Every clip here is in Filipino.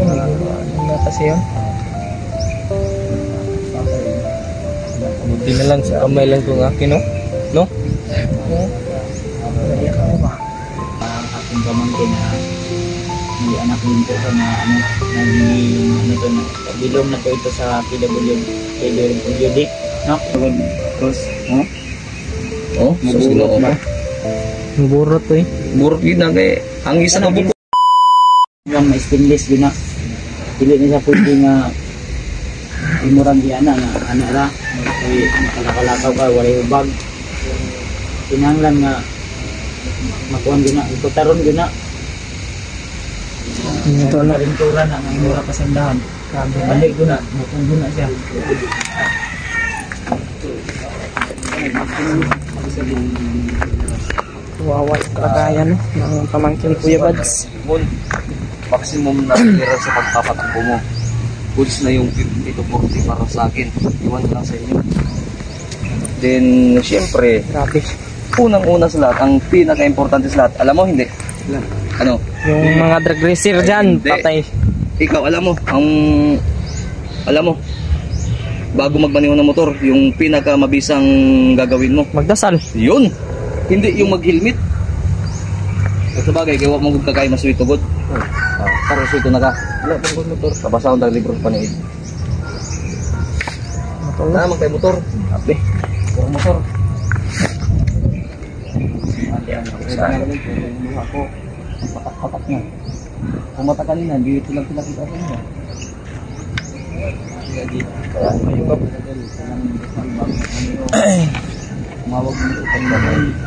Ano na kasi yun? Buti na lang sa kamay lang itong akin, no? No? Naiyak ako ba? Aking pamangkin na may anak din po sa na naging bilong na po ito sa PWD, no? Tapos, Oh, maburot ba? Burot eh. Burot yun na kay ang isa ka buko. Yung may stainless din na. Dili niya pwede nga imurang iyana nga ano ra, may nakalakaw ka, wala yung bag. Kinahanglan nga makuhan din na, iputaron din na. Ito na rin tura na, ang mura pa sa dahan. Balik ko na, makuhan din na siya. Wawa yung kalagayan ng pamangkin Kuya Bads. Maximum na pera sa pagpapatakbo mo. Goods na yung 50 to 40 para sa akin. Iwan lang sa inyo. Then, syempre, Grabe. unang-una sa lahat, ang pinaka-importante sa lahat, alam mo, hindi? Ano? Yung mga drug racer dyan, Hindi. patay. Ikaw, alam mo, bago magmaneho ng motor, yung pinaka-mabisang gagawin mo, Magdasal. yun! Hindi yung mag-helmet. Sa bagay, kaya huwag mong kagay maswito god. Para swito na ka. Wala pang motor. Kabasa akong libro pa ni Ed. Naman kay motor. Ape. Puro motor. Ako. Patak-patak na. Kumata kanina, dito lang pinakita ko niya.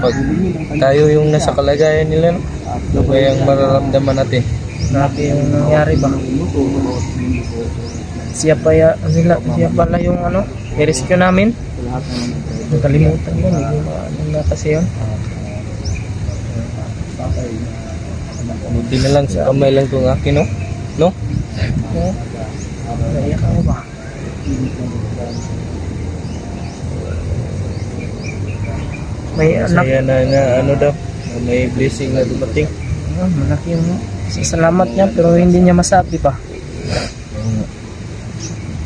Pag tayo yung nasa kalagayan nila, no? Ano kaya ang mararamdaman natin? Grabe yung nangyari ba? Siya pala yung i-rescue namin. Nakalimutan mo, ano na kasi yun? Buti na lang sa kamay lang itong akin, no? No? Naiyak ako ba? May anak. Saya na daw, may blessing na dumating. Malaki yung salamat niya pero hindi niya masabi pa.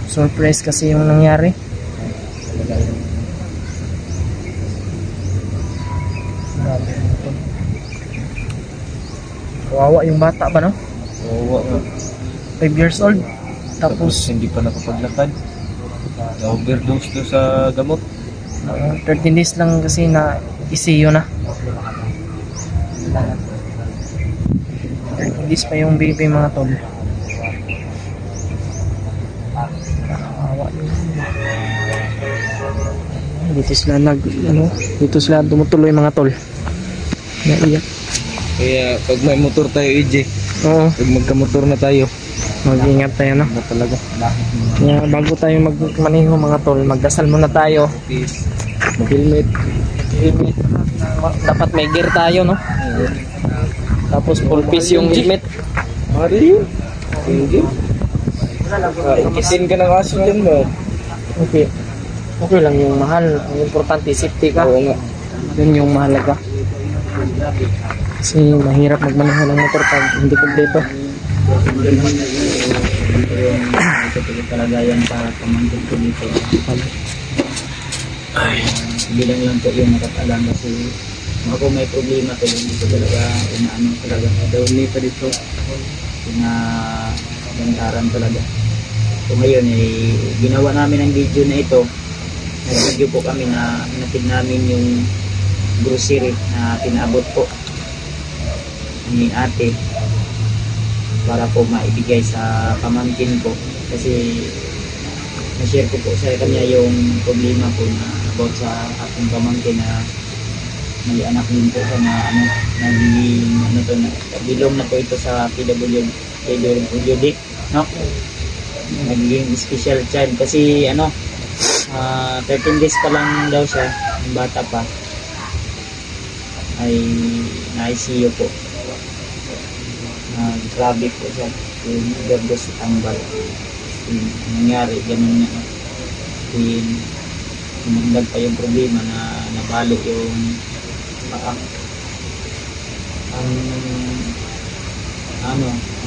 Surprise kasi yung nangyari. Kawawa yung bata ba, no? Oo. 5 years old. Tapos hindi pa nakapaglakad. Na-overdose to sa gamot. 13 days lang kasi na ICU na. 13 days pa yung baby, mga tol. Dito sila tumutuloy, mga tol. Naiyak. Kaya pag may motor tayo, EJ, Oo, pag magkamotor na tayo, mag-ingat tayo, no? talaga. Kaya bago tayo magmaneho, mga tol, magdasal muna tayo. Mag-helmet. Dapat may gear tayo, no? Tapos full piece yung helmet. Mari yun. Hindi. Ikisin ka ng aso dyan mo. Okay. Okay lang yung mahal. Ang importante, safety ka. Oo nga. Yun yung mahalaga. Kasi mahirap magmaneho ng motor pag hindi kompleto. Ito po yung kalagayan para pamangkin ko dito. Bilang lang po yung nakatalang kasi ako may problema to, hindi ko talaga inaano talaga. Daw pa dito pinabantaran talaga. So ngayon ginawa namin ang video na ito. Nag-video po kami na hinatid namin yung grocery na pinaabot po ni ate para po maibigay sa pamangkin ko kasi na-share ko po sa kanya yung problema po na about sa aking pamangkin na may anak din po sa naging bilong na po ito sa PWD, no? Naging special child kasi 13 days pa lang daw siya, yung bata pa ay na-ICU po. Grabe po siya, yung overdose sa tambal. Nangyari, ganun nga. Nagdag pa yung problema na nabalik yung paa. Ang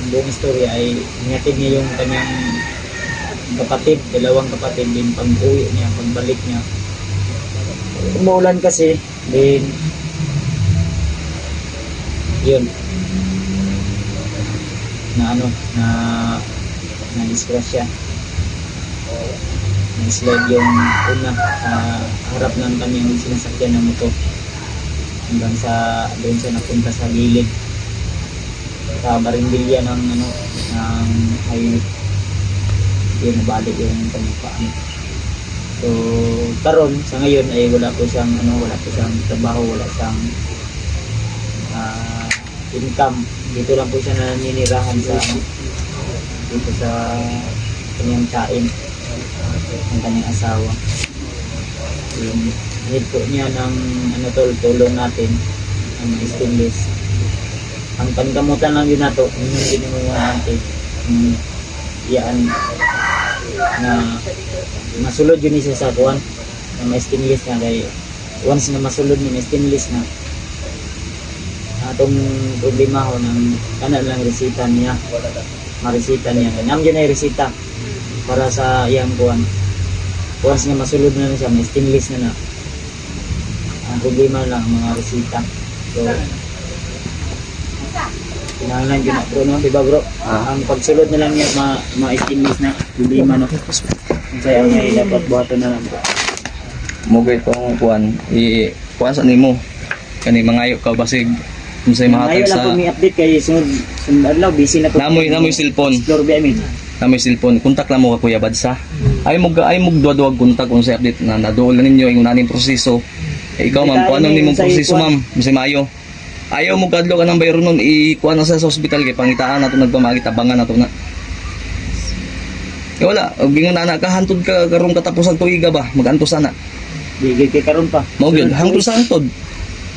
ang buong istorya ay hinatid niya yung kanyang kapatid, dalawang kapatid din pag-uwi niya, pagbalik niya. Umuulan kasi, din yun na disgrasya. Na-slide yung una harap ng kanyang sinasakyan ng motor hanggang sa doon siya napunta sa gilid sa barimbilya ng highway. Yun, nabalik yung kanyang paan. So karon sa ngayon ay wala po siyang trabaho, wala siyang income. Dito lang po siya naninirahan dito sa kanyang kain ng kanyang asawa. Yung need po niya ng tulong natin ng mga stainless. Ang panggamutan lang din nato, yung ginagawa natin iyaan na masulod yun isa sa kuwan na may stainless na kay once na masulod ni may stainless na atong problema ho ng kanan lang resita niya, maresita niya. Namdiyan ay resita para sa iyang kuwan. Once na masulod na siya, may stainless na na. Ang problema lang mga resita. So, kinahanglan yun na bro, no? Diba bro? Ang pagsulod na lang niya, ma-stainless na problema, no? Kasi ang niya dapat buhato na lang bro. Mugay itong kuwan, kuwan sa nimo. Kani mangayo ka basig. Kung sa'yo mahatag sa... Ngayon lang po may update kay sunod adlaw, busy na po. Namoy cellphone. Explore ba amin? Namoy cellphone. Kontak lang mo ka Kuya Badsa. Ay mo duwa-duwag kontak kung sa update na naduol na ninyo yung naning proseso. Ikaw ma'am, kung anong nimong proseso ma'am, masay maayo. Ayaw mo kadlo ka ng bayro nun, ikuha na sa hospital kay pangitaan na ito nagpamagit, abangan na ito na. Wala, gingon na kahantod ka karong katapusan tuiga ba, maganto sana. Di kay karon pa. Mao gyud, hangtod sa hangtod.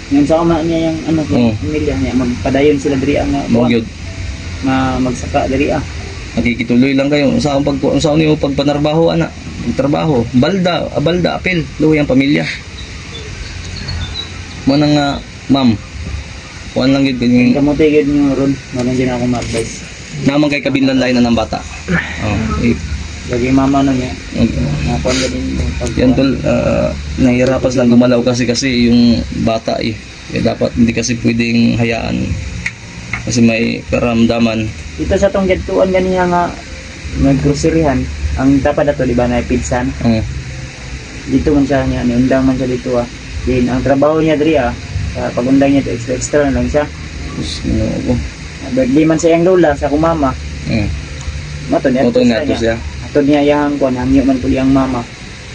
Ngayon sa uma niya yung pamilya niya, magpadayon sila diri ang mao gyud. Magsaka diri Nakikituloy lang kayo sa nimo pagpanarbaho ana, trabaho, balda apil, luwi ang pamilya. Mo nang ma'am. Kuan lang gyud kanyang kamote gyud niyo ron, manan din ako ma-advise. Naman kay kabilang lain na ng bata. Lagi mama na niya. Nakuan din yan tol, nahihirapan lang gumalaw kasi yung bata Kaya dapat hindi kasi pwedeng hayaan. Kasi may karamdaman. Dito sa tong gadtuan ganiya nga naggroceryhan, ang dapat ato di ba na pizza. Dito man siya niya, undang man siya dito Din ang trabaho niya diri sa pagundang niya extra na lang siya. Birthday man sa iyang lola sa kumama. Mato niya siya. Ato niya iyang kuan hangyo man puli ang mama.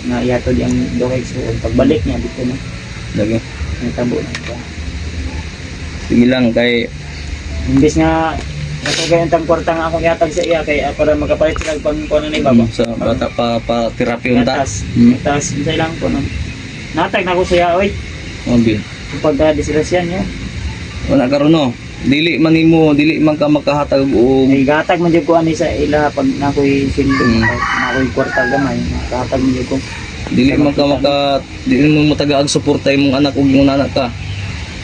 Nga iyato di ang dohay so pagbalik niya dito na. Lagi. Natabo na siya. Sige lang kay imbis nga natugay ang kwarta nga akong iatag sa iya kay para magapalit sila pang kuan ni baba. Sa bata pa therapy unta. Tas unsay lang ko no. Natag na ko siya oy. Okay. Pagka-disgrasyan niya. Wala karon no. Dili man ka makahatag og ay gatag man jud ko ani sa ila pag nakoy sildo nakoy kwarta gamay gatag man jud ko dili mo mataga ang suporta imong anak ug imong anak ka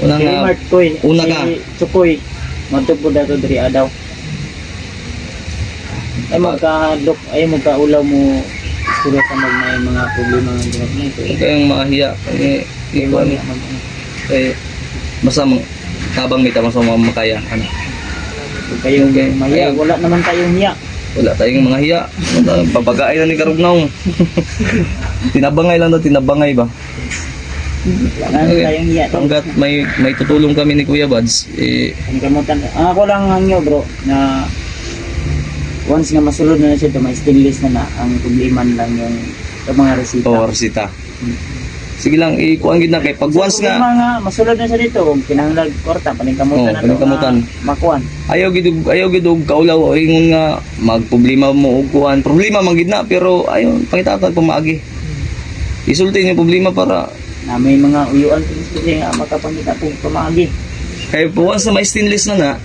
una nga una ka sukoy madto dato diri adaw ay magkaulaw mo sura sa may mga problema nga ginagmay ko kayong mahiya kay basta tabang may tama sa mga makaya kayong mahiya wala naman tayong hiya wala tayong mga hiya papagaay na ni Karugnaw tinabangay ba wala tayong hiya hanggat may tutulong kami ni Kuya Bads kamutan ako lang hangyo bro na once nga masulod na siya may stainless na ang problema lang yung mga resita sige lang ikuan gid na kay pag once nga masulod na siya dito kinahanglan kwarta paningkamutan na makuan ayaw gid og kaulaw ingon nga magproblema mo og kuan problema man gid na pero ayo pangitatag pamaagi isulti niyo problema para na may mga uyuan kasi nga makapangita og pamaagi kay once na may stainless na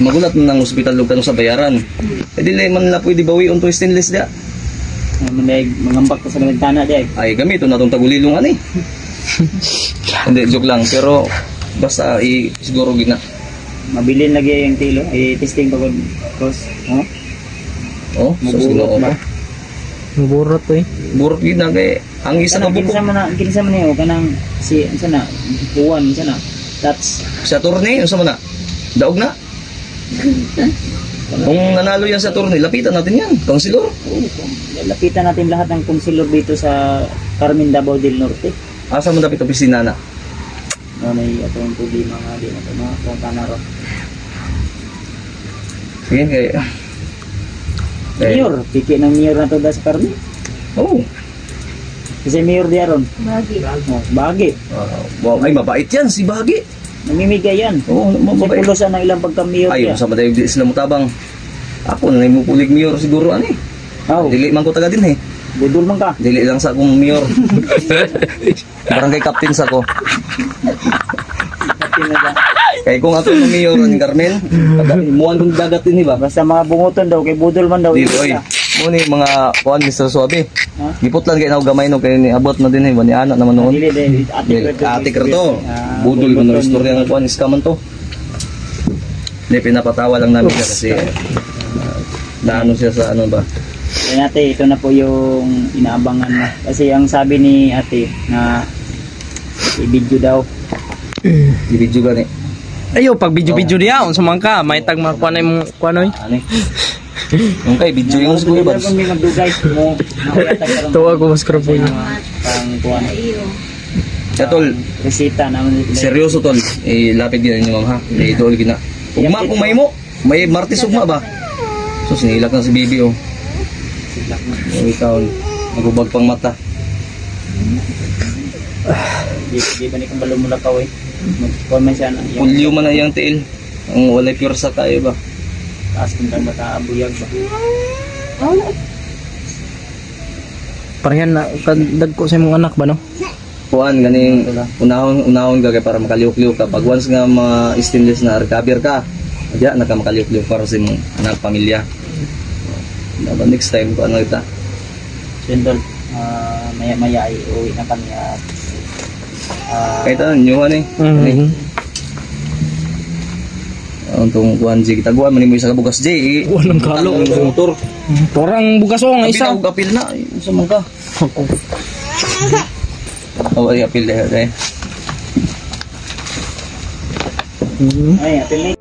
magulat na ng ospital ug sa bayaran dili man la pwede bawi unto stainless dia mangambak ko sa bintana day. Ay gamito na tong tagulilong ani. Hindi joke lang pero basta siguro gina Mabilin lagi yung tilo. I-testing pagod cross. Oh. Oh, so sino ba? ba? Maburot to eh. Burot gid na kay ang isa ka buko. Kinsa man niyo kanang si sana Juan sana. That's Sa tourney, unsa man na? Daog na. Kung nanalo yan sa tourney, lapitan natin yan. Councilor. lapitan natin lahat ng konsilor dito sa Carmen Davao del Norte. Asa mo dapat opisina na? May atong problema nga din ito mga kanaro. Sige, kaya... Mayor, piki ng mayor na to da sa Carmen. Oh. Kasi mayor di aron. Bagi. Bagi. Wow, ay mabait yan si Bagi. Namimigay yan. Oo, Kasi mabait. pulusan ng ilang pagka-mayor Ay, niya. sa madayog di sila mutabang. Ako na mo pulig mayor siguro ani. Oh, Dili man ko taga din eh. budol man ka. Dili lang sa akong mayor. Barangay captain sa ko. Pati na dyan. Kay kung ako ng mayor ni Carmen, muan kong dagat din ba? Basta mga bunguton daw, kay budol man daw. Dili oy. Mo ni mga kuan Mr. Suabe. Ha? Giputlan kay na gamay no kay ni abot na din eh ni ana naman noon. Dili, dili. Ate Kerto. Budol man no istorya ng kuan iskaman to. Hindi pinapatawa lang namin siya kasi naano siya sa ano ba? Yan ate, ito na po yung inaabangan na. Kasi ang sabi ni ate na i-video daw. Di-video gani. Ayo, pag video-video diya, unsa man ka, may tag mga kuanay mo kuanoy. Ani. Yung kay video yung siguro ba? Kung may magdugay mo, nakayatag ka rin. Tuwa ko mas krapo niya. Pang kuwan. Iyo. Tol, Resita naman. seryoso tol. Lapit din ninyo ma'am ha. Idol gina. Ugma kung may mo, may martis ugma ba? So sinilak na si Bibi oh. Uy taon, nagubag pang mata. Di ba ni kang balumula ka eh. Mag-comment siya na. Pulyo man na iyang tiil. Ang walay pure sa kayo ba? Taas kung kang mata abuyag ba. Parehan na kadagko sa imong anak ba no? Kuan ganing unahon ka kay para makaliw-liw ka. Pag once nga mga stainless na recover ka, diya na ka makaliw-liw para sa imong anak pamilya. Dapat next time ko ano ita. Sendol, maya-maya ay uwi na kami at Kahit ano, nyuhan eh. Mhm. Ang tong kuan J, taguan man mo isa ka bugas J. Walang kalo. Ang motor. Parang bugas o nga Isa isa. og apil na. Isa man ka. Oh, ay apil dahil eh. Mhm. ay, ate May.